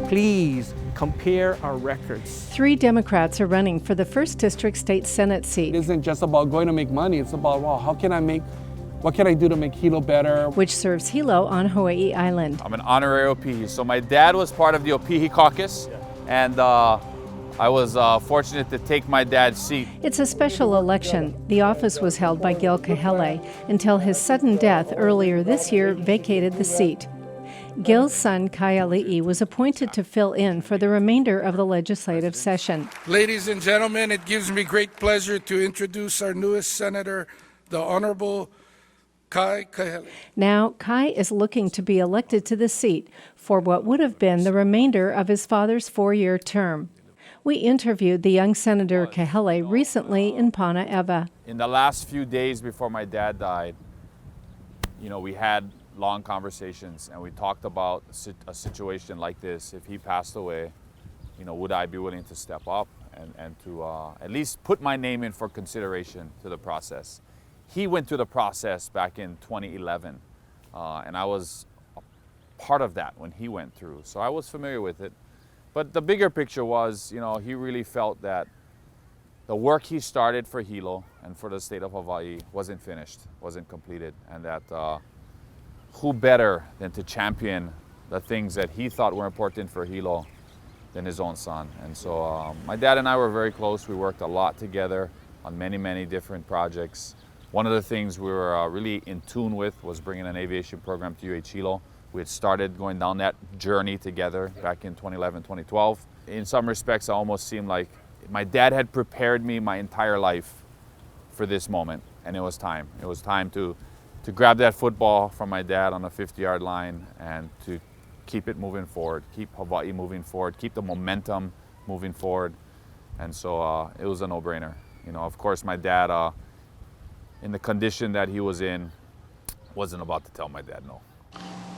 Please compare our records. 3 Democrats are running for the 1st District State Senate seat. It isn't just about going to make money. It's about, wow, what can I do to make Hilo better? Which serves Hilo on Hawaii Island. I'm an honorary Opihi. So my dad was part of the Opihi caucus, and I was fortunate to take my dad's seat. It's a special election. The office was held by Gil Kahele until his sudden death earlier this year vacated the seat. Gil's son, Kaiali'i, was appointed to fill in for the remainder of the legislative session. Ladies and gentlemen, it gives me great pleasure to introduce our newest senator, the Honorable Kai Kahele. Now, Kai is looking to be elected to the seat for what would have been the remainder of his father's 4-year term. We interviewed the young Senator Kahele recently in Pana Eva. In the last few days before my dad died, we had long conversations, and we talked about a situation like this. If he passed away, would I be willing to step up and to at least put my name in for consideration to the process? He went through the process back in 2011, and I was a part of that when he went through, so I was familiar with it. But the bigger picture was, he really felt that the work he started for Hilo and for the state of Hawaii wasn't finished, wasn't completed, and that who better than to champion the things that he thought were important for Hilo than his own son. And so my dad and I were very close. We worked a lot together on many, many different projects. One of the things we were really in tune with was bringing an aviation program to UH Hilo. We had started going down that journey together back in 2011, 2012. In some respects, it almost seemed like my dad had prepared me my entire life for this moment, and it was time. It was time to grab that football from my dad on the 50-yard line and to keep it moving forward, keep Hawaii moving forward, keep the momentum moving forward. And so it was a no-brainer. Of course, my dad, in the condition that he was in, wasn't about to tell my dad no.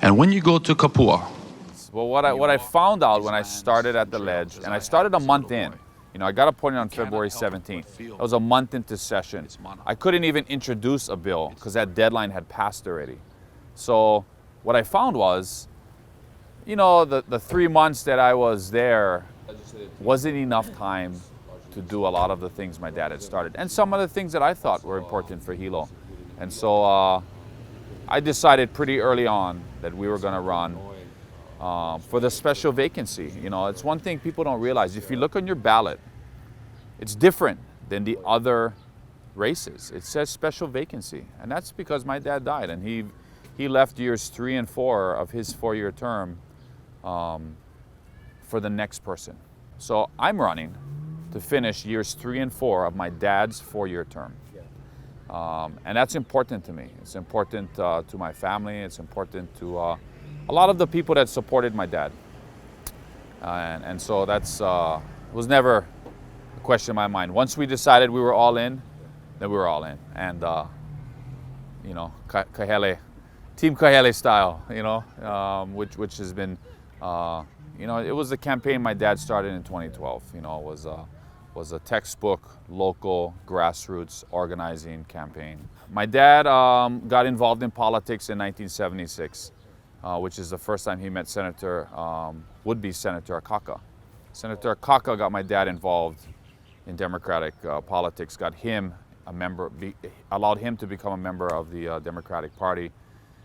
And when you go to Kapua? Well, what I found out when I started at the ledge, and I started a month in, I got appointed on February 17th. It was a month into session. I couldn't even introduce a bill because that deadline had passed already. So what I found was, the 3 months that I was there wasn't enough time to do a lot of the things my dad had started, and some of the things that I thought were important for Hilo. And so I decided pretty early on that we were going to run for the special vacancy. It's one thing people don't realize. If you look on your ballot, it's different than the other races. It says special vacancy, and that's because my dad died, and he left years 3 and 4 of his 4-year term for the next person. So I'm running to finish years 3 and 4 of my dad's 4-year term. And that's important to me. It's important to my family. It's important to a lot of the people that supported my dad. And so that's was never a question in my mind. Once we decided we were all in, then we were all in. And, Kahele, Team Kahele style, which has been, it was the campaign my dad started in 2012. Was a textbook, local, grassroots organizing campaign. My dad got involved in politics in 1976, which is the first time he met would-be Senator Akaka. Senator Akaka got my dad involved in Democratic politics, got him a member, allowed him to become a member of the Democratic Party.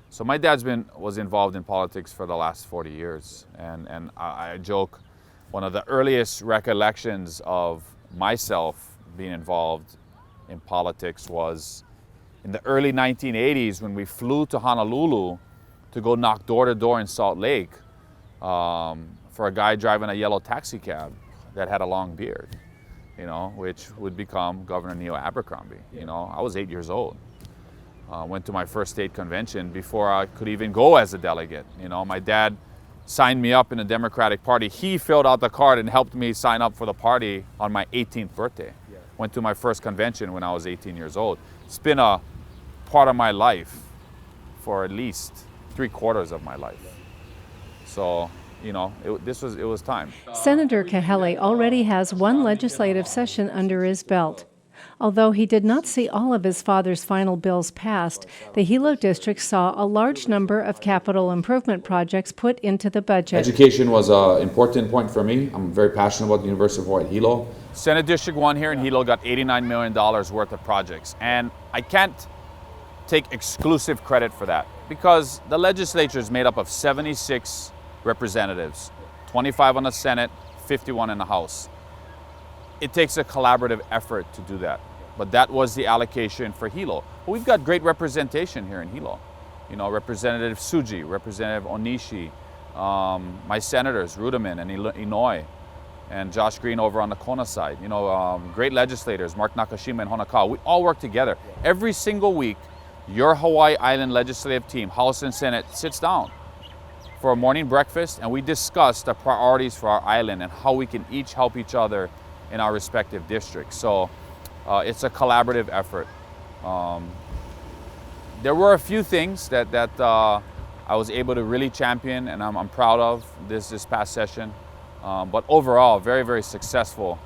So my dad's was involved in politics for the last 40 years. And I joke, one of the earliest recollections of myself being involved in politics was in the early 1980s when we flew to Honolulu to go knock door to door in Salt Lake for a guy driving a yellow taxi cab that had a long beard, which would become Governor Neil Abercrombie. I was 8 years old. Went to my first state convention before I could even go as a delegate. My dad signed me up in the Democratic Party. He filled out the card and helped me sign up for the party on my 18th birthday. Went to my first convention when I was 18 years old. It's been a part of my life for at least 3/4 of my life. So, it was time. Senator Kahele already has 1 legislative session under his belt. Although he did not see all of his father's final bills passed, the Hilo district saw a large number of capital improvement projects put into the budget. Education was an important point for me. I'm very passionate about the University of Hawaii at Hilo. Senate District 1 here in Hilo got $89 million worth of projects. And I can't take exclusive credit for that because the legislature is made up of 76 representatives, 25 on the Senate, 51 in the House. It takes a collaborative effort to do that. But that was the allocation for Hilo. But we've got great representation here in Hilo. You know, Representative Tsuji, Representative Onishi, my senators, Ruderman and Inouye, and Josh Green over on the Kona side. You know, great legislators, Mark Nakashima and Honokawa. We all work together. Every single week, your Hawaii Island legislative team, House and Senate, sits down for a morning breakfast and we discuss the priorities for our island and how we can each help each other in our respective districts. So it's a collaborative effort. There were a few things that I was able to really champion and I'm proud of this past session. But overall, very, very successful.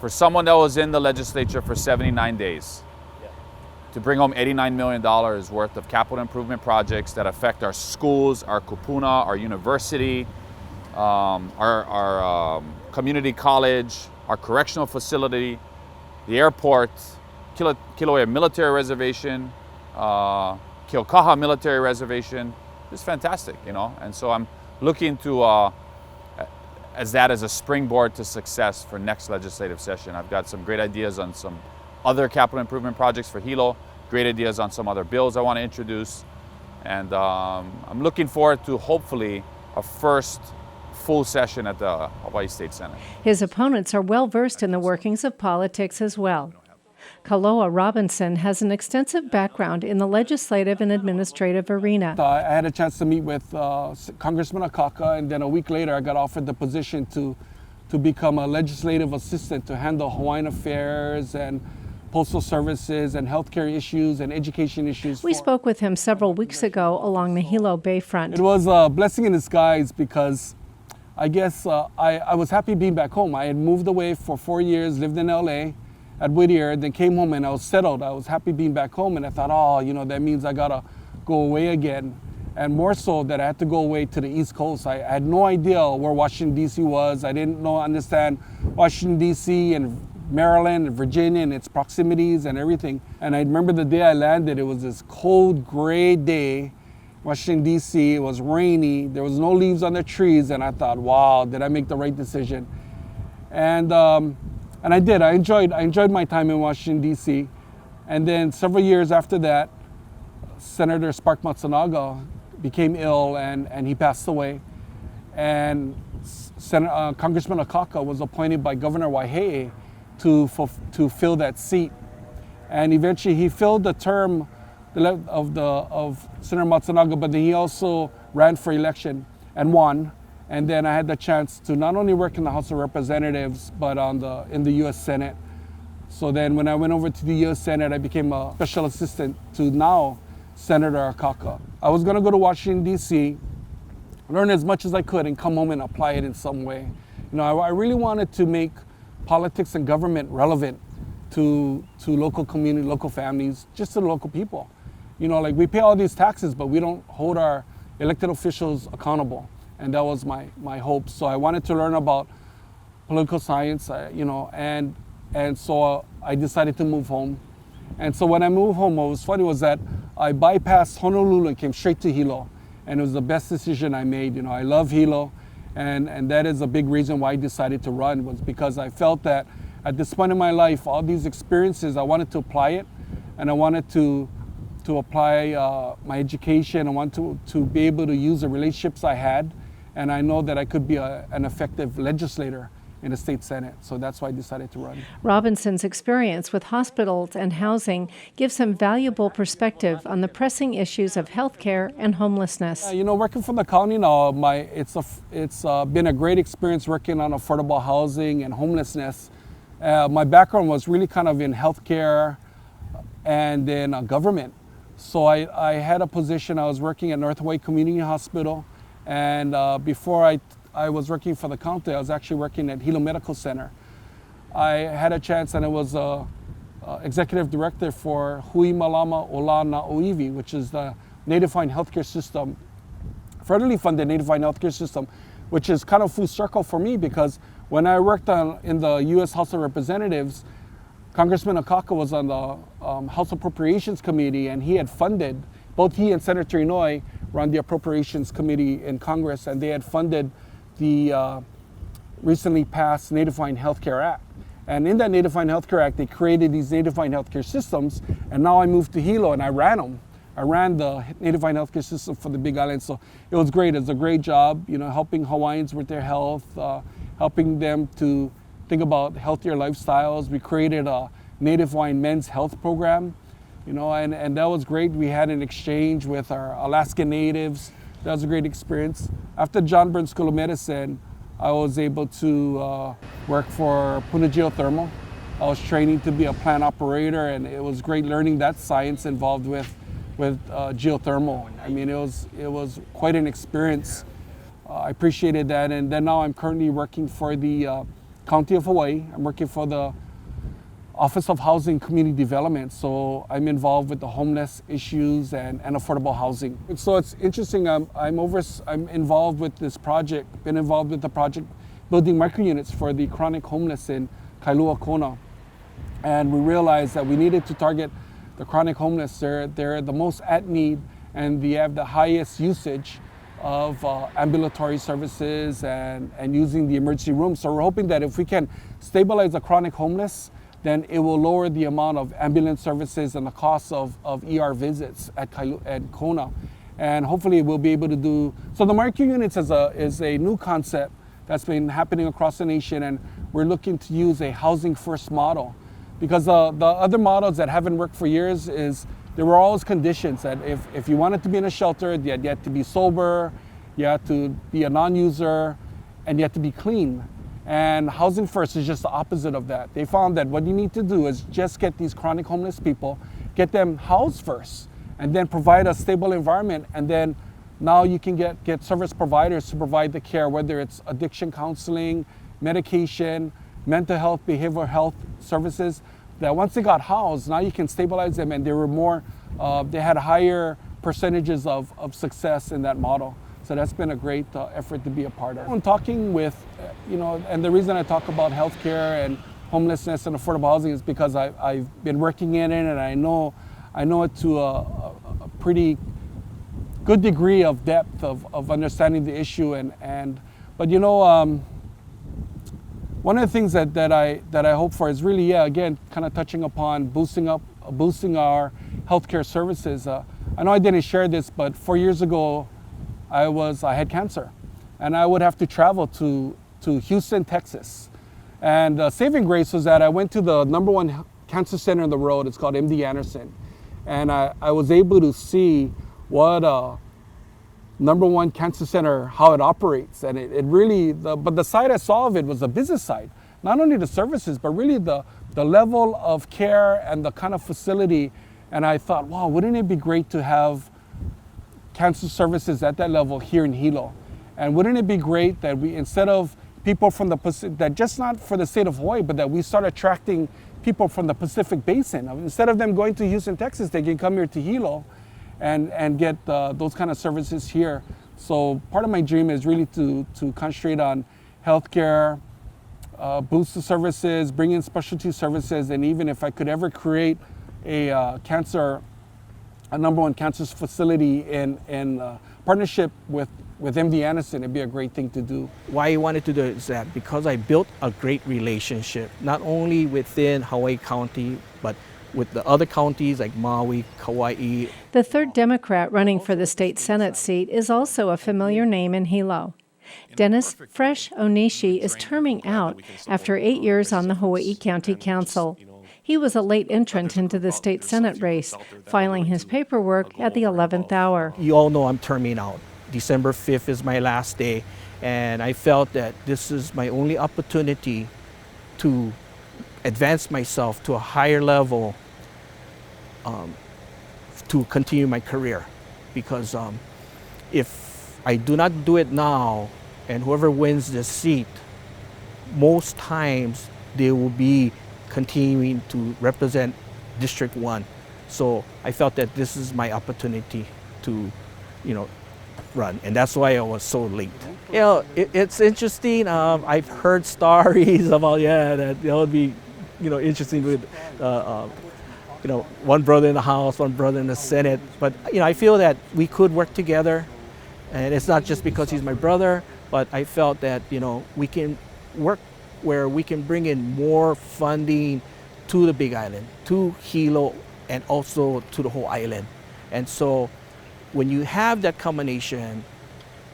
For someone that was in the legislature for 79 days, to bring home $89 million worth of capital improvement projects that affect our schools, our kupuna, our university, our community college, our correctional facility, the airport, Kilauea Military Reservation, Keokaha Military Reservation. It's fantastic, you know. And so I'm looking to as that as a springboard to success for next legislative session. I've got some great ideas on some other capital improvement projects for Hilo, great ideas on some other bills I want to introduce. And I'm looking forward to hopefully a first full session at the Hawaii State Senate. His opponents are well versed in the workings of politics as well. Coloa Robinson has an extensive background in the legislative and administrative arena. I had a chance to meet with Congressman Akaka, and then a week later I got offered the position to become a legislative assistant to handle Hawaiian affairs and postal services and healthcare issues and education issues. We spoke with him several weeks ago along the Hilo Bayfront. It was a blessing in disguise because I guess I was happy being back home. I had moved away for 4 years, lived in LA at Whittier, then came home and I was settled. I was happy being back home and I thought, oh, you know, that means I gotta go away again. And more so that I had to go away to the East Coast. I had no idea where Washington, D.C. was. I didn't understand Washington, D.C. and Maryland and Virginia and its proximities and everything. And I remember the day I landed, it was this cold, gray day. Washington, D.C., it was rainy, there was no leaves on the trees, and I thought, wow, did I make the right decision? And I did. I enjoyed my time in Washington, D.C. And then several years after that, Senator Spark Matsunaga became ill and he passed away. And Congressman Akaka was appointed by Governor Waihee to fill that seat. And eventually he filled the term of Senator Matsunaga, but then he also ran for election and won. And then I had the chance to not only work in the House of Representatives, but in the U.S. Senate. So then when I went over to the U.S. Senate, I became a special assistant to now Senator Akaka. I was gonna go to Washington, D.C., learn as much as I could and come home and apply it in some way. You know, I really wanted to make politics and government relevant to local community, local families, just to the local people. You know, like we pay all these taxes, but we don't hold our elected officials accountable. And that was my hope. So I wanted to learn about political science, you know, and so I decided to move home. And so when I moved home, what was funny was that I bypassed Honolulu and came straight to Hilo. And it was the best decision I made. You know, I love Hilo. And that is a big reason why I decided to run, was because I felt that at this point in my life, all these experiences, I wanted to apply it. And I wanted to apply my education. I wanted to be able to use the relationships I had. And I know that I could be an effective legislator in the state Senate. So that's why I decided to run. Robinson's experience with hospitals and housing gives him valuable perspective on the pressing issues of healthcare and homelessness. You know, working for the county now, it's been a great experience working on affordable housing and homelessness. My background was really kind of in healthcare and in government. So I had a position, I was working at North Hawaii Community Hospital. And before I was working for the county, I was actually working at Hilo Medical Center. I had a chance, and it was a executive director for Hui Malama Ola Na'oiwi, which is the Native Hawaiian healthcare system, federally funded Native Hawaiian healthcare system, which is kind of full circle for me because when I worked in the U.S. House of Representatives, Congressman Akaka was on the House Appropriations Committee, and he had funded, both he and Senator Inouye were on the Appropriations Committee in Congress, and they had funded the recently passed Native Hawaiian Healthcare Act. And in that Native Hawaiian Healthcare Act, they created these Native Hawaiian healthcare systems, and now I moved to Hilo and I ran them. I ran the Native Hawaiian healthcare system for the Big Island, so it was great. It was a great job, you know, helping Hawaiians with their health, helping them to think about healthier lifestyles. We created a Native Hawaiian men's health program, you know, and that was great. We had an exchange with our Alaskan natives. That was a great experience. After John Burns School of Medicine, I was able to work for Puna Geothermal. I was training to be a plant operator, and it was great learning that science involved with geothermal. I mean, it was quite an experience. I appreciated that, and then now I'm currently working for the County of Hawaii. I'm working for the Office of Housing and Community Development, so I'm involved with the homeless issues and affordable housing. So it's interesting. I'm involved with this project. Been involved with the project building microunits for the chronic homeless in Kailua Kona, and we realized that we needed to target the chronic homeless. They're the most at need, and they have the highest usage of ambulatory services and using the emergency room. So we're hoping that if we can stabilize the chronic homeless, then it will lower the amount of ambulance services and the cost of ER visits at Kona. And hopefully we'll be able to do, so the microunits is a new concept that's been happening across the nation, and we're looking to use a housing first model. Because the other models that haven't worked for years is there were always conditions that if you wanted to be in a shelter, you had to be sober, you had to be a non-user, and you had to be clean. And Housing First is just the opposite of that. They found that what you need to do is just get these chronic homeless people, get them housed first, and then provide a stable environment. And then now you can get service providers to provide the care, whether it's addiction counseling, medication, mental health, behavioral health services, that once they got housed, now you can stabilize them, and they had higher percentages of success in that model. So that's been a great effort to be a part of. I'm talking with, and the reason I talk about healthcare and homelessness and affordable housing is because I've been working in it, and I know it to a pretty good degree of depth of understanding the issue. But one of the things that I hope for is really, again, kind of touching upon boosting our healthcare services. I know I didn't share this, but 4 years ago, I had cancer, and I would have to travel to Houston, Texas. And saving grace was that I went to the #1 cancer center in the world. It's called MD Anderson, and I was able to see what #1 cancer center, how it operates. And it really, but the side I saw of it was the business side. Not only the services, but really the level of care and the kind of facility. And I thought, wow, wouldn't it be great to have cancer services at that level here in Hilo? And wouldn't it be great that we, instead of people from the Pacific, that just not for the state of Hawaii, but that we start attracting people from the Pacific Basin. Instead of them going to Houston, Texas, they can come here to Hilo and get those kind of services here. So part of my dream is really to concentrate on healthcare, boost the services, bring in specialty services, and even if I could ever create a #1 cancer facility in partnership with MD Anderson, it'd be a great thing to do. Why I wanted to do it is that because I built a great relationship, not only within Hawaii County, but with the other counties like Maui, Kauai. The third Democrat running for the state Senate seat is also a familiar name in Hilo. Dennis Fresh Onishi is terming out after 8 years on the Hawaii County Council. He was a late entrant into the state Senate race, filing his paperwork at the 11th hour. You all know I'm terming out. December 5th is my last day, and I felt that this is my only opportunity to advance myself to a higher level to continue my career. Because if I do not do it now, and whoever wins this seat, most times they will be continuing to represent District 1. So I felt that this is my opportunity to, run, and that's why I was so late. It's interesting. I've heard stories about that would be, interesting with, one brother in the House, one brother in the Senate. But I feel that we could work together, and it's not just because he's my brother, but I felt that we can work where we can bring in more funding to the Big Island, to Hilo, and also to the whole island. And so when you have that combination,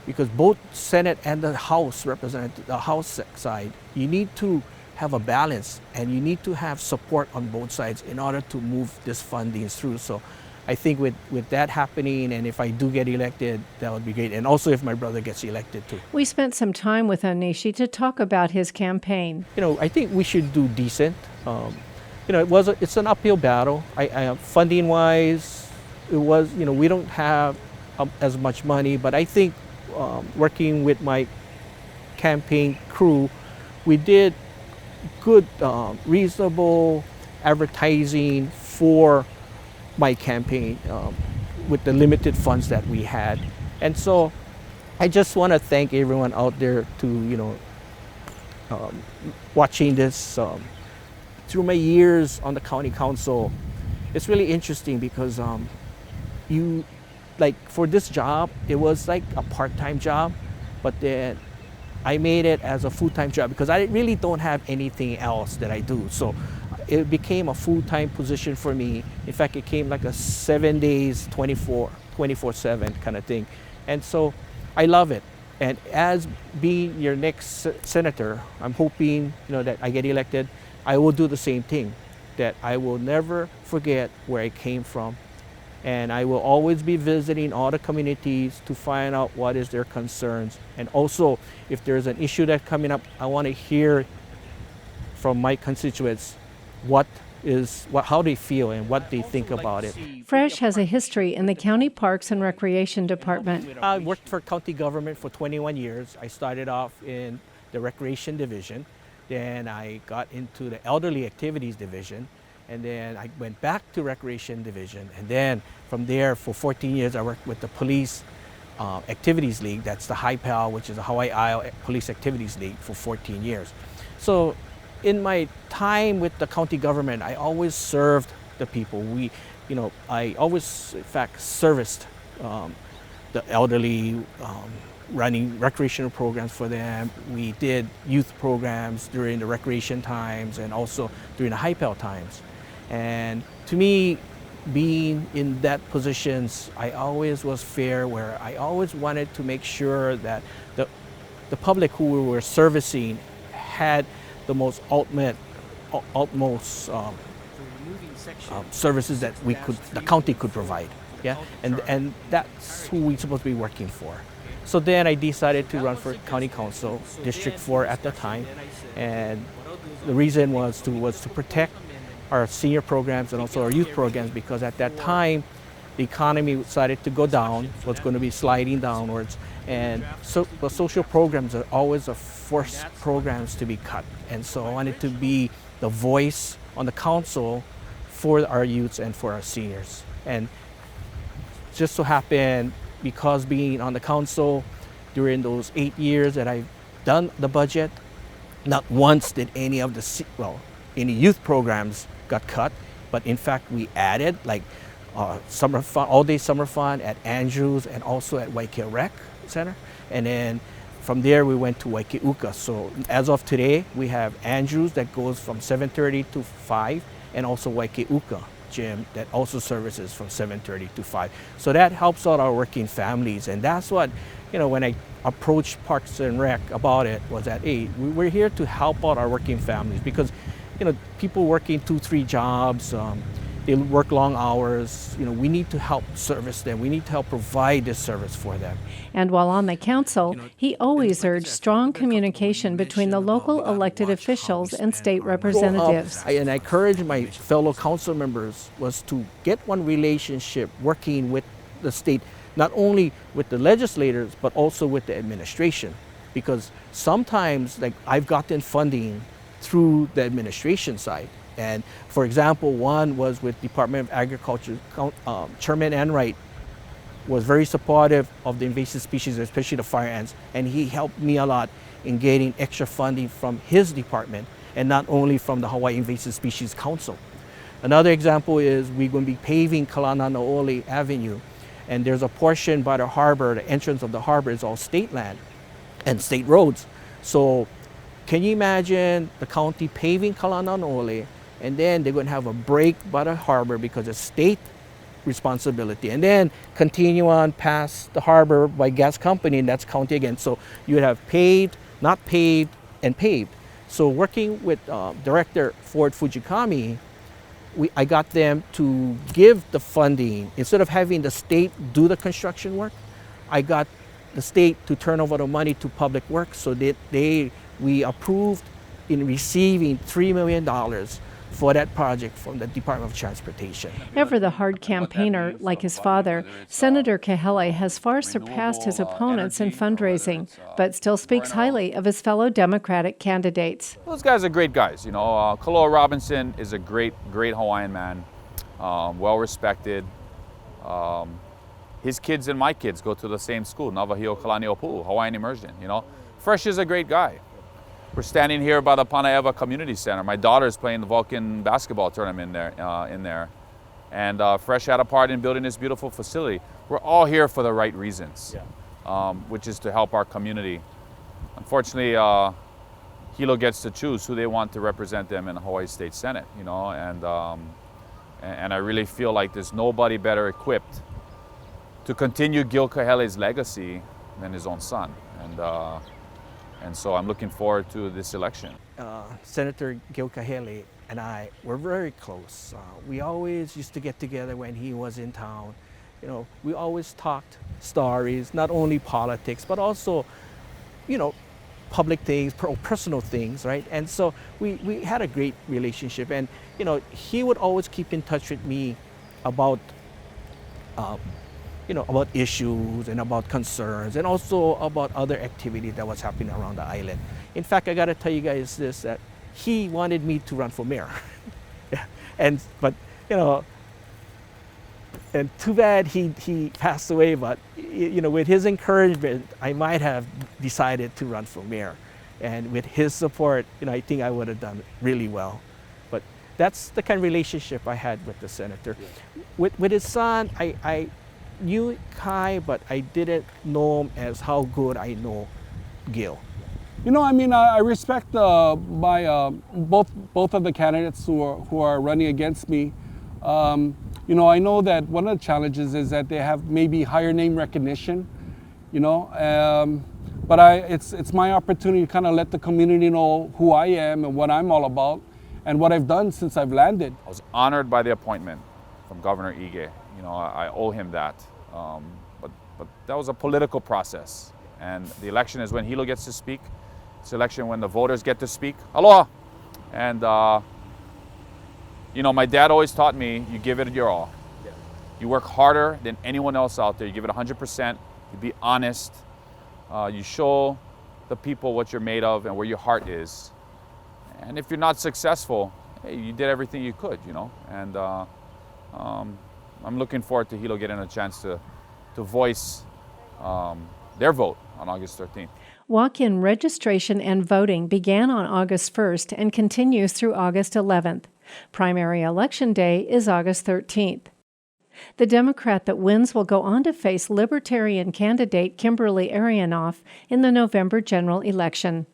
because both Senate and the House represent the House side, you need to have a balance and you need to have support on both sides in order to move this funding through. So I think with that happening, and if I do get elected, that would be great. And also if my brother gets elected too. We spent some time with Onishi to talk about his campaign. I think we should do decent. It's an uphill battle. Funding wise, it was, we don't have as much money, but I think working with my campaign crew, we did good, reasonable advertising for my campaign with the limited funds that we had. And so I just want to thank everyone out there to, watching this. Through my years on the county council, it's really interesting because for this job, it was like a part-time job, but then I made it as a full-time job because I really don't have anything else that I do. So it became a full-time position for me. In fact, it came like a 7 days, 24/7 kind of thing. And so I love it. And as being your next senator, I'm hoping that I get elected. I will do the same thing, that I will never forget where I came from. And I will always be visiting all the communities to find out what is their concerns. And also, if there's an issue that's coming up, I want to hear from my constituents how they feel and what they think about it. Fresh has a history in the County Parks and Recreation Department. I worked for county government for 21 years. I started off in the Recreation Division. Then I got into the Elderly Activities Division. And then I went back to Recreation Division. And then from there, for 14 years, I worked with the Police Activities League. That's the HIPAL, which is the Hawaii Isle Police Activities League, for 14 years. So in my time with the county government, I always served the people. I always, in fact, serviced the elderly, running recreational programs for them. We did youth programs during the recreation times and also during the HIPAL times. And to me, being in that positions, I always was fair, where I always wanted to make sure that the public who we were servicing had the most utmost services that the county could provide. Yeah, and that's who we're supposed to be working for. So then I decided to run for county council, District 4 at the time, and the reason was to protect our senior programs and also our youth programs, because at that time the economy started to go down, was going to be sliding downwards, and so the social programs are always the first programs to be cut. And so I wanted to be the voice on the council for our youths and for our seniors. And just so happened, because being on the council during those 8 years that I've done the budget, not once did any of any youth programs got cut, but in fact we added like summer fun, all-day summer fun at Andrews and also at Waikea Rec Center. And then from there we went to Waikeuka. So as of today, we have Andrews that goes from 7:30 to 5, and also Waikeuka gym that also services from 7:30 to 5. So that helps out our working families. And that's what, when I approached Parks and Rec about it, was that, hey, we're here to help out our working families, because people working 2-3 jobs, they work long hours. We need to help service them. We need to help provide this service for them. And while on the council, he always urged strong communication between the local elected officials and state representatives. And I encourage my fellow council members was to get one relationship working with the state, not only with the legislators, but also with the administration. Because sometimes, like, I've gotten funding through the administration side, And for example, one was with Department of Agriculture, Chairman Enright was very supportive of the invasive species, especially the fire ants, and he helped me a lot in getting extra funding from his department and not only from the Hawaii Invasive Species Council. Another example is we're going to be paving Kalananaole Avenue, and there's a portion by the harbor, the entrance of the harbor is all state land and state roads. So can you imagine the county paving Kalananaole, and then they're going to have a break by the harbor because it's state responsibility, and then continue on past the harbor by gas company, and that's county again. So you would have paved, not paved, and paved. So working with Director Ford Fujikami, I got them to give the funding. Instead of having the state do the construction work, I got the state to turn over the money to Public Works, so that we approved in receiving $3 million for that project from the Department of Transportation. Ever the hard campaigner, like his father, Senator Keohokalole has far surpassed his opponents in fundraising, but still speaks highly of his fellow Democratic candidates. Those guys are great guys. You know, Coloa Robinson is a great Hawaiian man, well respected. His kids and my kids go to the same school, Navahio Kalani Opu'u, Hawaiian Immersion. You know, Fresh is a great guy. We're standing here by the Panaeva Community Center. My daughter's playing the Vulcan basketball tournament in there. And Fresh had a part in building this beautiful facility. We're all here for the right reasons, which is to help our community. Unfortunately, Hilo gets to choose who they want to represent them in the Hawaii State Senate, you know, and I really feel like there's nobody better equipped to continue Gil Kahele's legacy than his own son. And so I'm looking forward to this election. Senator Gil Kahele and I were very close. We always used to get together when he was in town. You know, we always talked stories, not only politics, but also, you know, public things, personal things, right? And so we had a great relationship. And, you know, he would always keep in touch with me about you know, about issues and about concerns and also about other activities that was happening around the island. In fact, I gotta tell you guys this, that he wanted me to run for mayor. But, you know, and too bad he passed away, but, you know, with his encouragement, I might have decided to run for mayor. And with his support, you know, I think I would have done really well. But that's the kind of relationship I had with the senator. With his son, I knew Kai, but I didn't know him as how good I know Gil. You know, I mean, I respect both of the candidates who are running against me. You know, I know that one of the challenges is that they have maybe higher name recognition. You know, but it's my opportunity to kind of let the community know who I am and what I'm all about and what I've done since I've landed. I was honored by the appointment from Governor Ige. You know, I owe him that. But that was a political process. And the election is when Hilo gets to speak. It's the election when the voters get to speak. Aloha! And, you know, my dad always taught me, you give it your all. You work harder than anyone else out there. You give it 100%. You be honest. You show the people what you're made of and where your heart is. And if you're not successful, hey, you did everything you could, you know. And I'm looking forward to Hilo getting a chance to voice their vote on August 13th. Walk-in registration and voting began on August 1st and continues through August 11th. Primary election day is August 13th. The Democrat that wins will go on to face Libertarian candidate Kimberly Arianoff in the November general election.